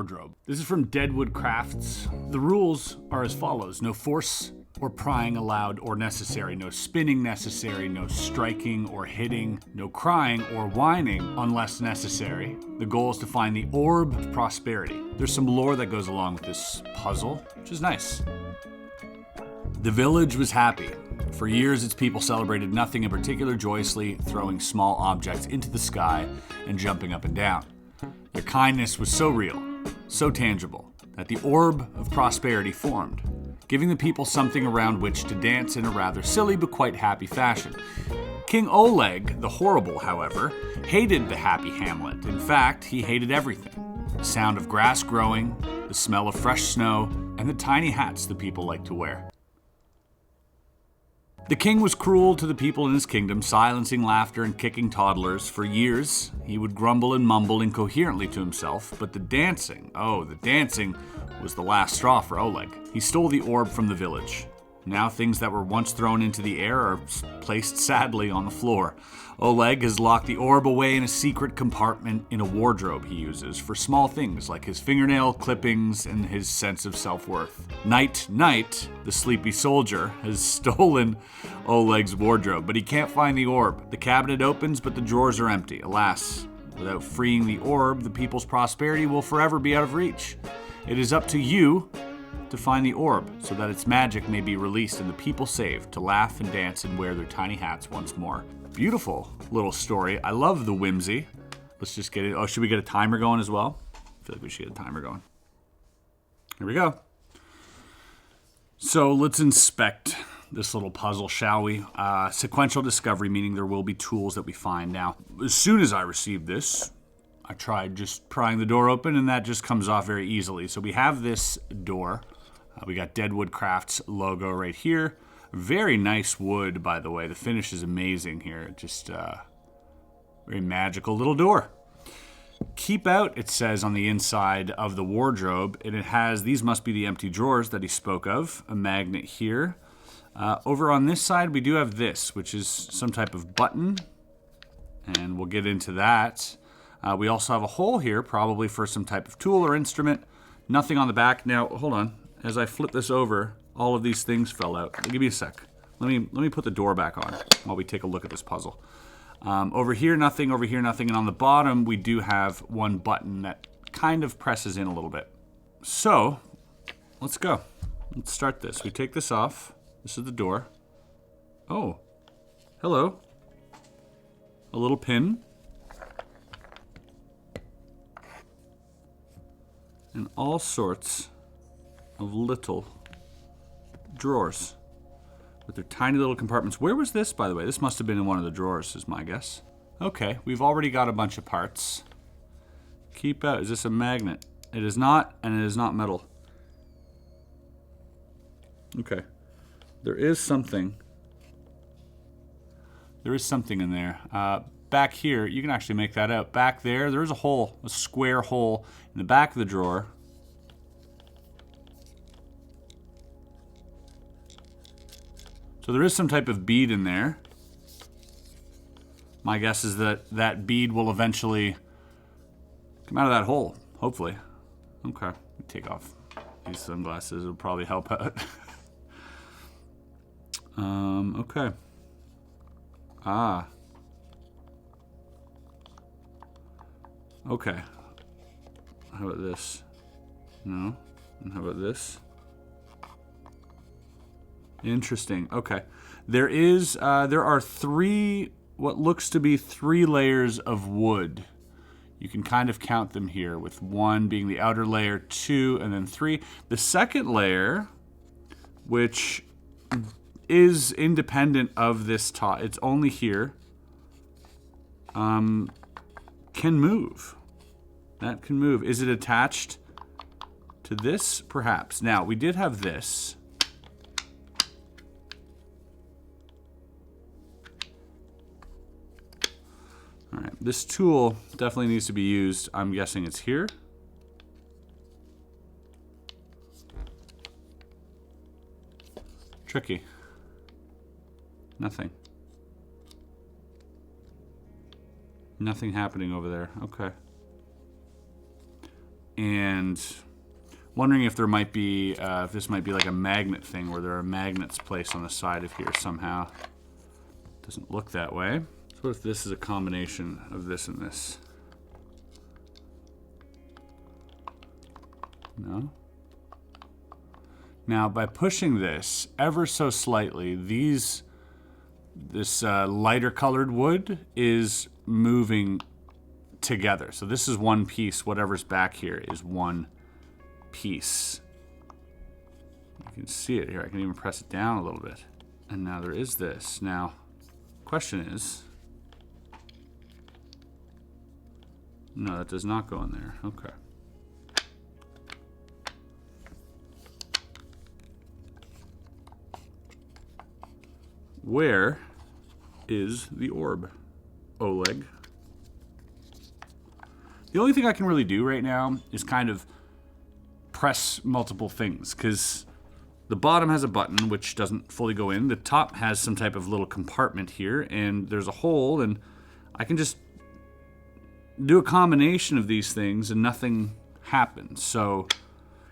wardrobe. This is from Dedwood Crafts. The rules are as follows. No force or prying allowed or necessary. No spinning necessary. No striking or hitting. No crying or whining unless necessary. The goal is to find the orb of prosperity. There's some lore that goes along with this puzzle, which is nice. The village was happy. For years, its people celebrated nothing in particular, joyously throwing small objects into the sky and jumping up and down. Their kindness was so real, so tangible, that the orb of prosperity formed, giving the people something around which to dance in a rather silly but quite happy fashion. King Oleg, the Horrible, however, hated the happy hamlet. In fact, he hated everything. The sound of grass growing, the smell of fresh snow, and the tiny hats the people liked to wear. The king was cruel to the people in his kingdom, silencing laughter and kicking toddlers. For years, he would grumble and mumble incoherently to himself, but the dancing was the last straw for Oleg. He stole the orb from the village. Now things that were once thrown into the air are placed sadly on the floor. Oleg has locked the orb away in a secret compartment in a wardrobe he uses for small things like his fingernail clippings and his sense of self-worth. Night, the sleepy soldier, has stolen Oleg's wardrobe, but he can't find the orb. The cabinet opens, but the drawers are empty. Alas, without freeing the orb, the people's prosperity will forever be out of reach. It is up to you to find the orb so that its magic may be released and the people saved to laugh and dance and wear their tiny hats once more. Beautiful little story. I love the whimsy. Let's just get it. Oh, should we get a timer going as well? I feel like we should get a timer going. Here we go. So let's inspect this little puzzle, shall we? Sequential discovery, meaning there will be tools that we find. Now, as soon as I received this, I tried just prying the door open, and that just comes off very easily. So we have this door. We got Dedwood Crafts logo right here. Very nice wood, by the way. The finish is amazing here. Just very magical little door. Keep out, it says on the inside of the wardrobe, and it has, these must be the empty drawers that he spoke of. A magnet here. Over on this side, we do have this, which is some type of button, and we'll get into that. We also have a hole here, probably for some type of tool or instrument. Nothing on the back. Now, hold on. As I flip this over, all of these things fell out. Give me a sec. Let me put the door back on while we take a look at this puzzle. Over here, nothing. Over here, nothing. And on the bottom, we do have one button that kind of presses in a little bit. So, let's go. Let's start this. We take this off. This is the door. Oh, hello. A little pin. And all sorts of little drawers with their tiny little compartments. Where was this, by the way? This must have been in one of the drawers, is my guess. Okay, we've already got a bunch of parts. Keep out. Is this a magnet? It is not, and it is not metal. Okay. There is something. There is something in there. Back here, you can actually make that out. Back there, there is a hole, a square hole in the back of the drawer. So there is some type of bead in there. My guess is that that bead will eventually come out of that hole, hopefully. Okay, take off these sunglasses. It'll probably help out. Okay. Okay. How about this? No. And how about this? Interesting. Okay. There are three, what looks to be 3 layers of wood. You can kind of count them here, with 1 being the outer layer, 2, and then 3. The second layer, which is independent of this top, it's only here, can move. That can move. Is it attached to this? Perhaps. Now, we did have this. All right, this tool definitely needs to be used. I'm guessing it's here. Tricky. Nothing. Nothing happening over there. Okay. and wondering if there might be, if this might be like a magnet thing where there are magnets placed on the side of here somehow. Doesn't look that way. So what if this is a combination of this and this? No? Now, by pushing this ever so slightly, this lighter colored wood is moving together. So this is one piece. Whatever's back here is one piece. You can see it here. I can even press it down a little bit. And now there is this. Now, question is... No, that does not go in there. Okay. Where is the orb, Oleg? The only thing I can really do right now is kind of press multiple things, because the bottom has a button which doesn't fully go in. The top has some type of little compartment here, and there's a hole, and I can just do a combination of these things and nothing happens. So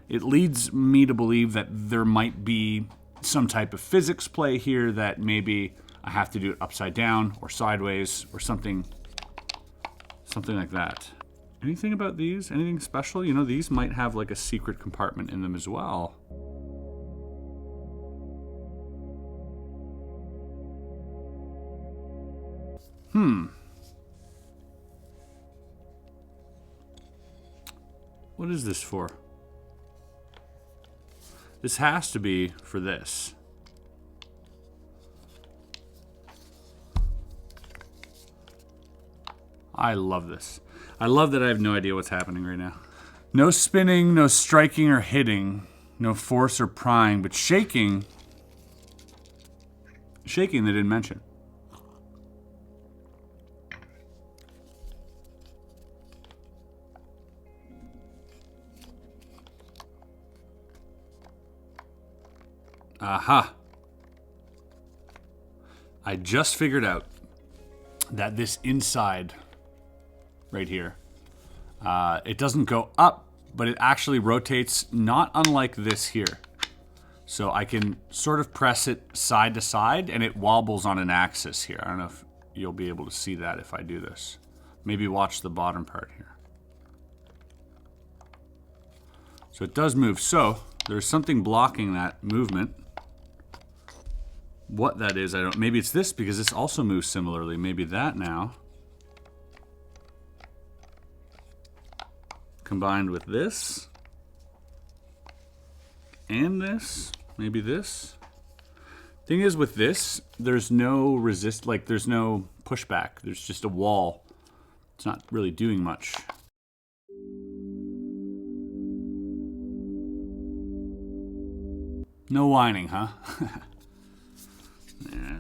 it leads me to believe that there might be some type of physics play here, that maybe I have to do it upside down or sideways or something like that. Anything about these? Anything special? You know, these might have like a secret compartment in them as well. What is this for? This has to be for this. I love this. I love that I have no idea what's happening right now. No spinning, no striking or hitting, no force or prying, but shaking. Shaking they didn't mention. Aha. I just figured out that this inside right here, it doesn't go up, but it actually rotates, not unlike this here. So I can sort of press it side to side and it wobbles on an axis here. I don't know if you'll be able to see that if I do this. Maybe watch the bottom part here. So it does move. So there's something blocking that movement. What that is, I don't. Maybe it's this, because this also moves similarly. Maybe that now, combined with this and this, maybe this. Thing is, with this, there's no resist. Like there's no pushback. There's just a wall. It's not really doing much. No whining, huh? Yeah.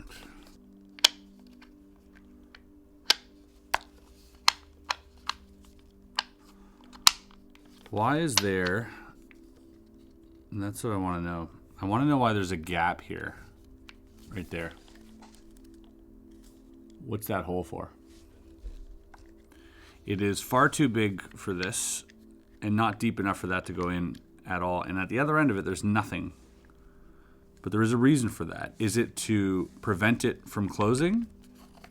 Why is there... And that's what I want to know. I want to know why there's a gap here. Right there. What's that hole for? It is far too big for this, and not deep enough for that to go in at all. And at the other end of it, there's nothing. But there is a reason for that. Is it to prevent it from closing?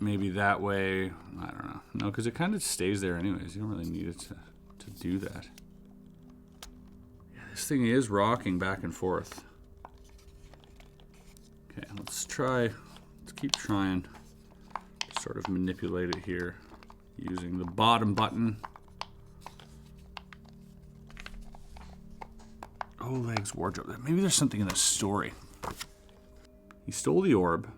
Maybe that way, I don't know. No, because it kind of stays there anyways. You don't really need it to do that. Yeah, this thing is rocking back and forth. Okay, let's keep trying to sort of manipulate it here using the bottom button. Oleg's wardrobe. Maybe there's something in this story. He stole the orb.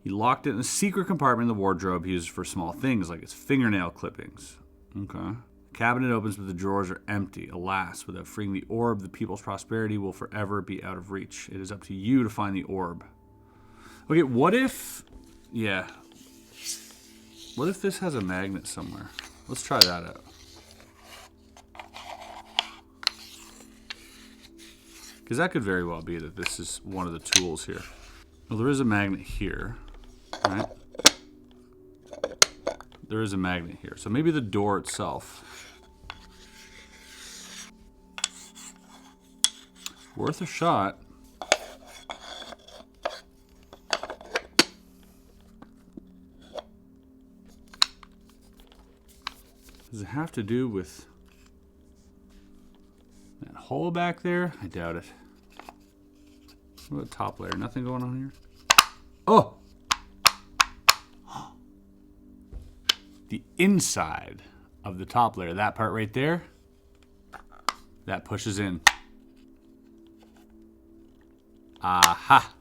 He locked it in a secret compartment in the wardrobe he used for small things like his fingernail clippings. Okay. The cabinet opens, but the drawers are empty. Alas, without freeing the orb, the people's prosperity will forever be out of reach. It is up to you to find the orb. Okay, what if... Yeah. What if this has a magnet somewhere? Let's try that out. Because that could very well be that this is one of the tools here. Well, there is a magnet here, right? There is a magnet here. So maybe the door itself worth a shot. Does it have to do with that hole back there? I doubt it. What about top layer? Nothing going on here? Oh! The inside of the top layer, that part right there, that pushes in. Aha!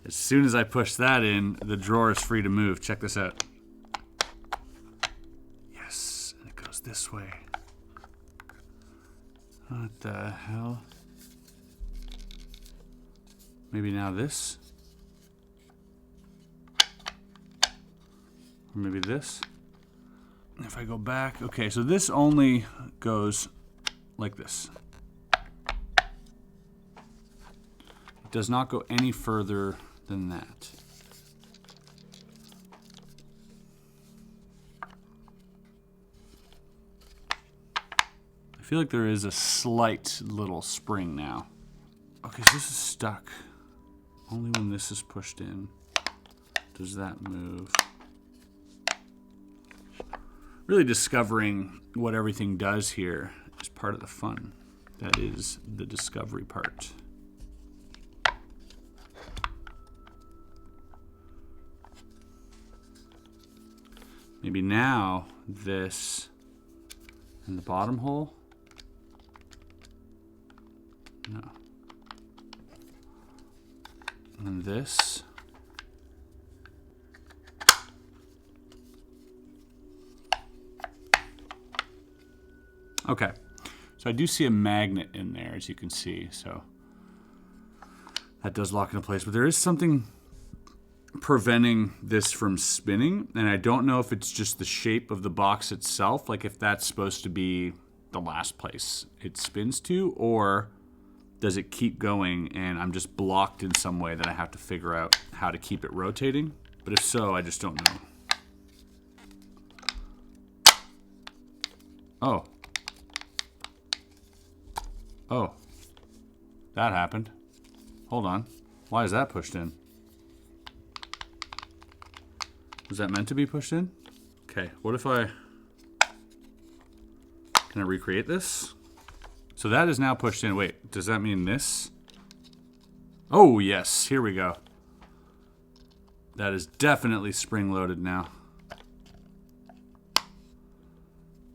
As soon as I push that in, the drawer is free to move. Check this out. Yes, and it goes this way. What the hell? Maybe now this? Or maybe this? If I go back, okay, so this only goes like this. It does not go any further than that. I feel like there is a slight little spring now. Okay, so this is stuck. Only when this is pushed in does that move. Really discovering what everything does here is part of the fun. That is the discovery part. Maybe now this in the bottom hole. No. And this. Okay, so I do see a magnet in there, as you can see, so that does lock into place. But there is something preventing this from spinning, and I don't know if it's just the shape of the box itself, like if that's supposed to be the last place it spins to, or does it keep going and I'm just blocked in some way that I have to figure out how to keep it rotating? But if so, I just don't know. Oh. Oh, that happened. Hold on. Why is that pushed in? Was that meant to be pushed in? Okay, what if I... Can I recreate this? So that is now pushed in. Wait, does that mean this? Oh, yes. Here we go. That is definitely spring-loaded now.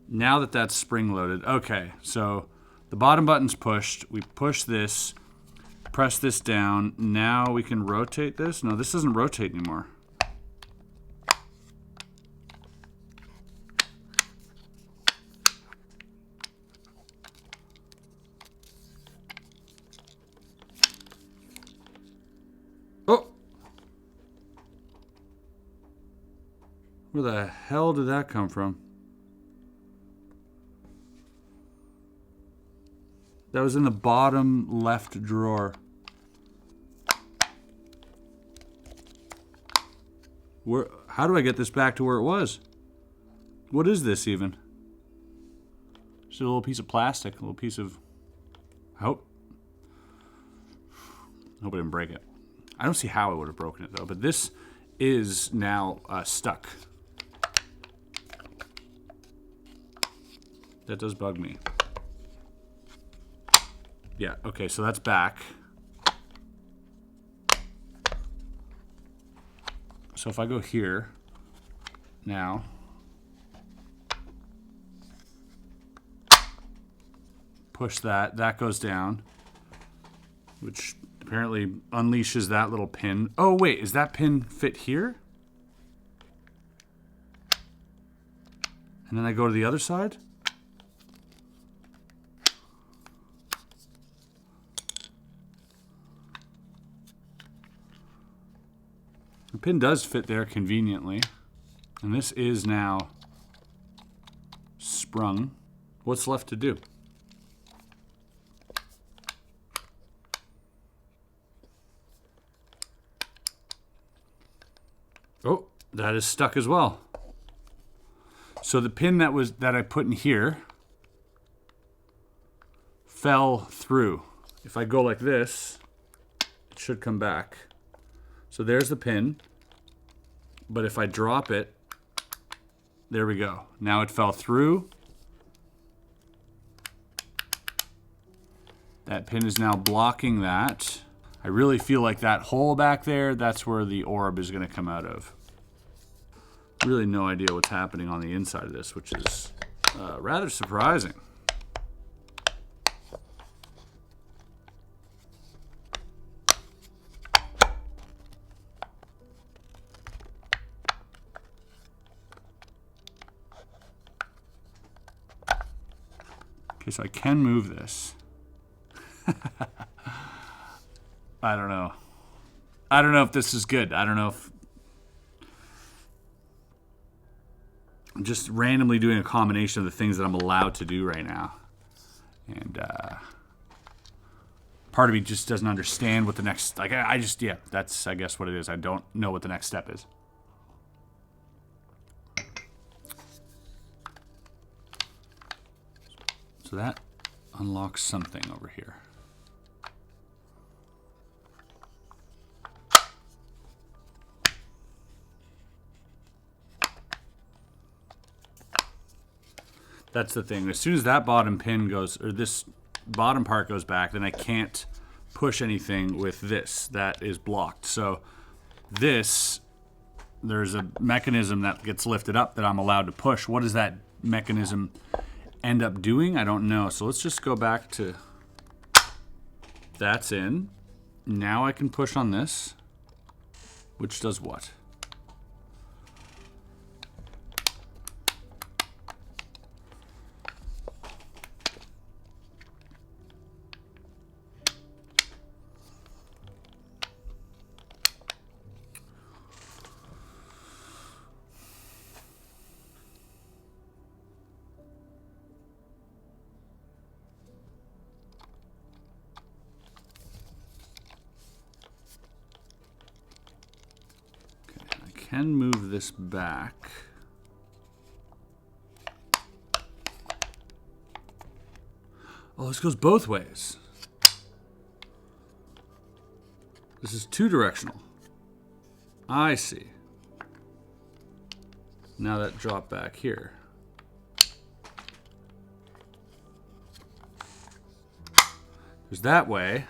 Now that that's spring-loaded. Okay, so... The bottom button's pushed. We push this, press this down. Now we can rotate this. No, this doesn't rotate anymore. Oh! Where the hell did that come from? That was in the bottom left drawer. Where? How do I get this back to where it was? What is this even? Just a little piece of plastic, a little piece of... I hope I didn't break it. I don't see how I would have broken it though, but this is now stuck. That does bug me. Yeah, okay, so that's back. So if I go here, now, push that, that goes down, which apparently unleashes that little pin. Oh wait, is that pin fit here? And then I go to the other side? The pin does fit there conveniently. And this is now sprung. What's left to do? Oh, that is stuck as well. So the pin that I put in here fell through. if I go like this, it should come back. So there's the pin. But if I drop it, there we go. Now it fell through. That pin is now blocking that. I really feel like that hole back there, that's where the orb is going to come out of. Really no idea what's happening on the inside of this, which is rather surprising. Okay, so I can move this. I don't know. I don't know if this is good. I don't know if... I'm just randomly doing a combination of the things that I'm allowed to do right now. And part of me just doesn't understand what the next... Like, I just... Yeah, that's, I guess, what it is. I don't know what the next step is. So that unlocks something over here. That's the thing. As soon as that bottom pin goes, or this bottom part goes back, then I can't push anything with this. That is blocked. So this, there's a mechanism that gets lifted up that I'm allowed to push. What does that mechanism end up doing? I don't know. So let's just go back to, that's in. Now I can push on this, which does what? Can move this back. Oh, this goes both ways. This is two directional. I see. Now that dropped back here. There's that way,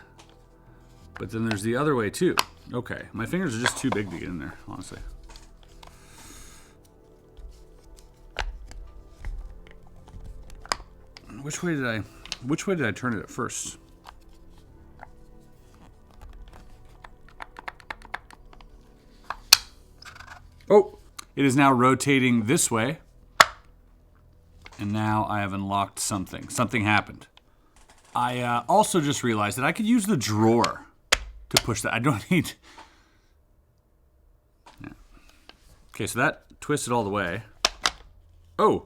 but then there's the other way too. Okay, my fingers are just too big to get in there, honestly. Which way did I turn it at first? Oh, it is now rotating this way. And now I have unlocked something. Something happened. I also just realized that I could use the drawer to push that. I don't need... Yeah. Okay, so that twisted all the way. Oh!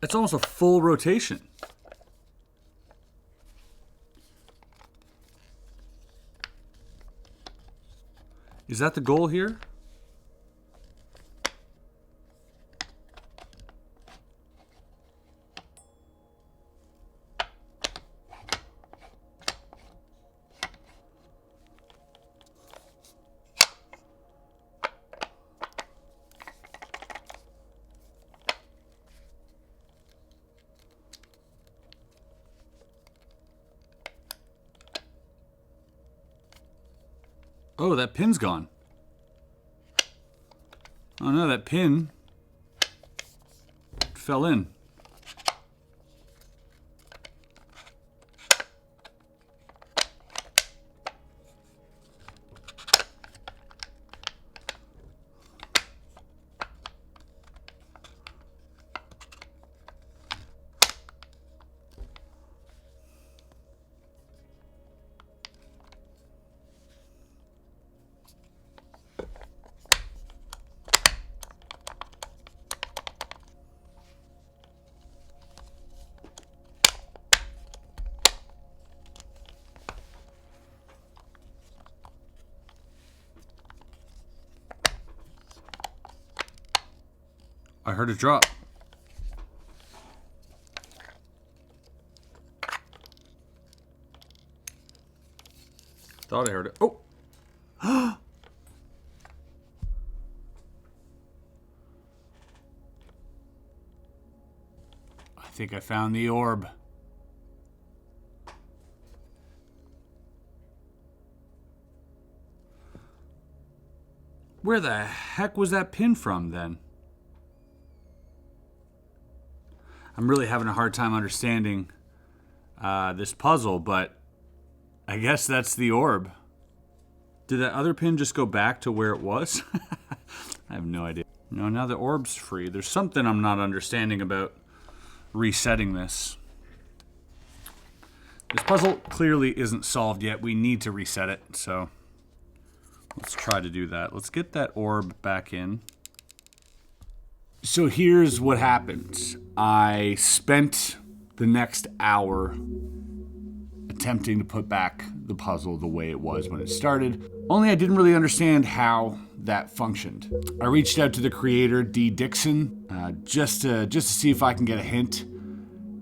That's almost a full rotation. Is that the goal here? Oh, that pin's gone. Oh no, that pin fell in. I heard it drop. Thought I heard it. Oh! I think I found the orb. Where the heck was that pin from, then? I'm really having a hard time understanding this puzzle, but I guess that's the orb. Did that other pin just go back to where it was? I have no idea. No, now the orb's free. There's something I'm not understanding about resetting this. This puzzle clearly isn't solved yet. We need to reset it, so let's try to do that. Let's get that orb back in. So here's what happened. I spent the next hour attempting to put back the puzzle the way it was when it started, only I didn't really understand how that functioned. I reached out to the creator, D. Dixon, just to see if I can get a hint.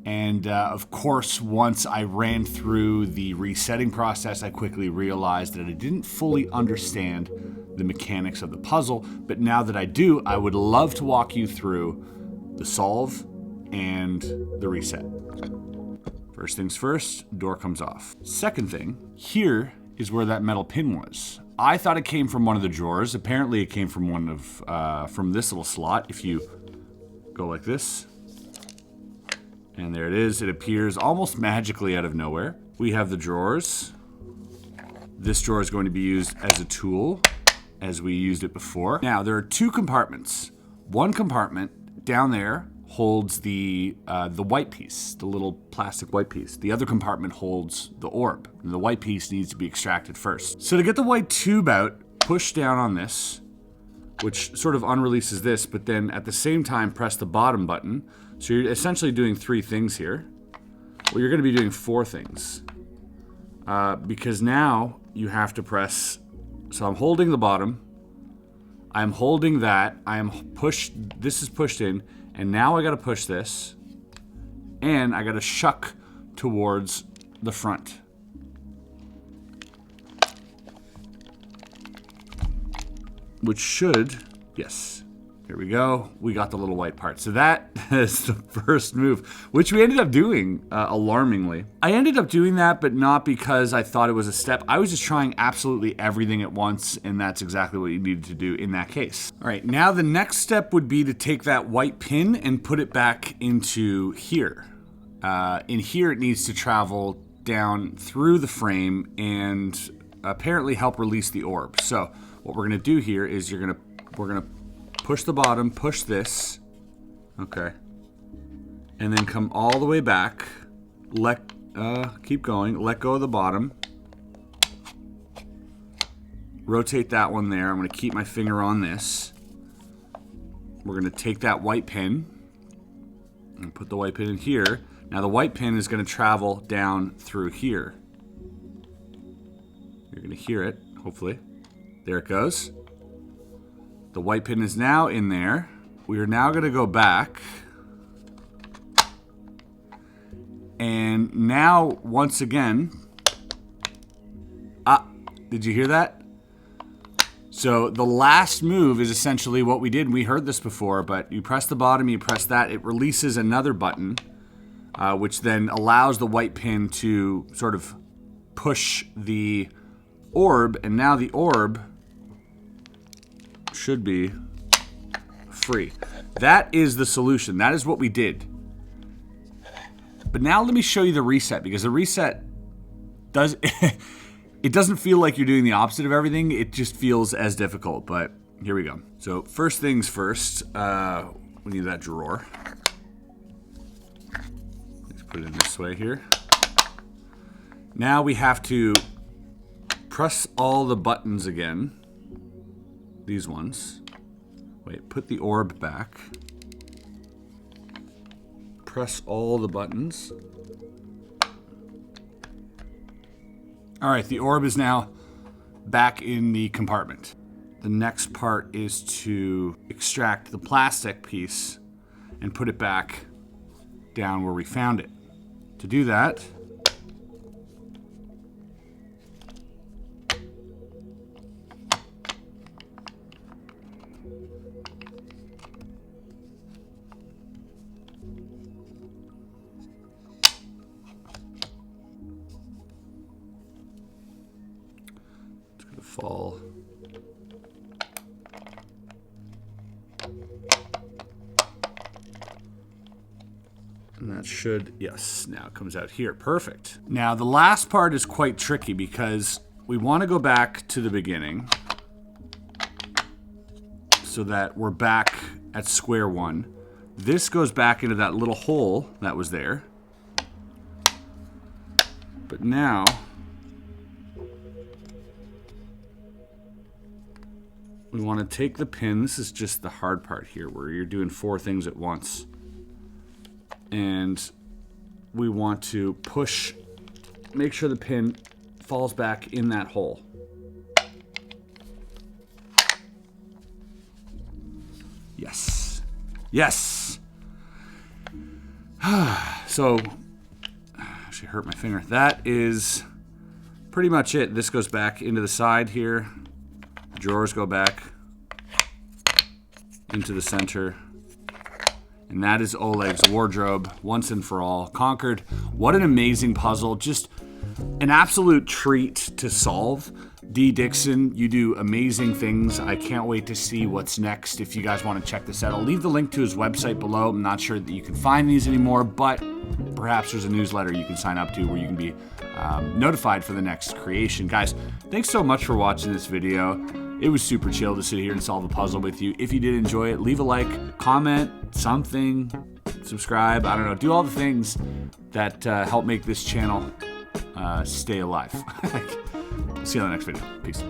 And of course, once I ran through the resetting process, I quickly realized that I didn't fully understand the mechanics of the puzzle. But now that I do, I would love to walk you through the solve and the reset. First things first, door comes off. Second thing, here is where that metal pin was. I thought it came from one of the drawers. Apparently it came from one of, from this little slot. If you go like this, and there it is. It appears almost magically out of nowhere. We have the drawers. This drawer is going to be used as a tool, as we used it before. Now, there are two compartments. One compartment down there holds the white piece, the little plastic white piece. The other compartment holds the orb. And the white piece needs to be extracted first. So to get the white tube out, push down on this, which sort of unreleases this, but then at the same time press the bottom button. So you're essentially doing three things here. Well, you're going to be doing four things. Because now you have to press... So I'm holding the bottom. I'm holding that. I am pushed... This is pushed in. And now I got to push this. And I got to shuck towards the front. Which should... Yes. Here we go. We got the little white part. So that is the first move, which we ended up doing alarmingly. I ended up doing that, but not because I thought it was a step. I was just trying absolutely everything at once, and that's exactly what you needed to do in that case. All right, now the next step would be to take that white pin and put it back into here. In here, it needs to travel down through the frame and apparently help release the orb. So what we're gonna do here is we're gonna push the bottom, push this, okay, and then come all the way back, keep going, let go of the bottom, rotate that one there. I'm going to keep my finger on this. We're going to take that white pin and put the white pin in here. Now the white pin is going to travel down through here. You're going to hear it, hopefully. There it goes. The white pin is now in there. We are now going to go back. And now, once again... did you hear that? So the last move is essentially what we did. We heard this before, but you press the bottom, you press that. It releases another button, which then allows the white pin to sort of push the orb. And now the orb... should be free. That is the solution. That is what we did. But now let me show you the reset, because the reset does it doesn't feel like you're doing the opposite of everything. It just feels as difficult, but here we go. So first things first, we need that drawer. Let's put it in this way here. Now we have to press all the buttons again. These ones. Wait, put the orb back. Press all the buttons. All right, the orb is now back in the compartment. The next part is to extract the plastic piece and put it back down where we found it. To do that, fall. And that should, yes, now it comes out here. Perfect. Now, the last part is quite tricky because we want to go back to the beginning so that we're back at square one. This goes back into that little hole that was there. But now, we want to take the pin. This is just the hard part here where you're doing 4 things at once. And we want to push, make sure the pin falls back in that hole. Yes. Yes. So, actually hurt my finger. That is pretty much it. This goes back into the side here. Drawers go back into the center. And that is Oleg's wardrobe, once and for all, conquered. What an amazing puzzle. Just an absolute treat to solve. D. Dixon, you do amazing things. I can't wait to see what's next if you guys want to check this out. I'll leave the link to his website below. I'm not sure that you can find these anymore, but perhaps there's a newsletter you can sign up to where you can be notified for the next creation. Guys, thanks so much for watching this video. It was super chill to sit here and solve a puzzle with you. If you did enjoy it, leave a like, comment, something, subscribe, I don't know, do all the things that help make this channel stay alive. See you on the next video. Peace.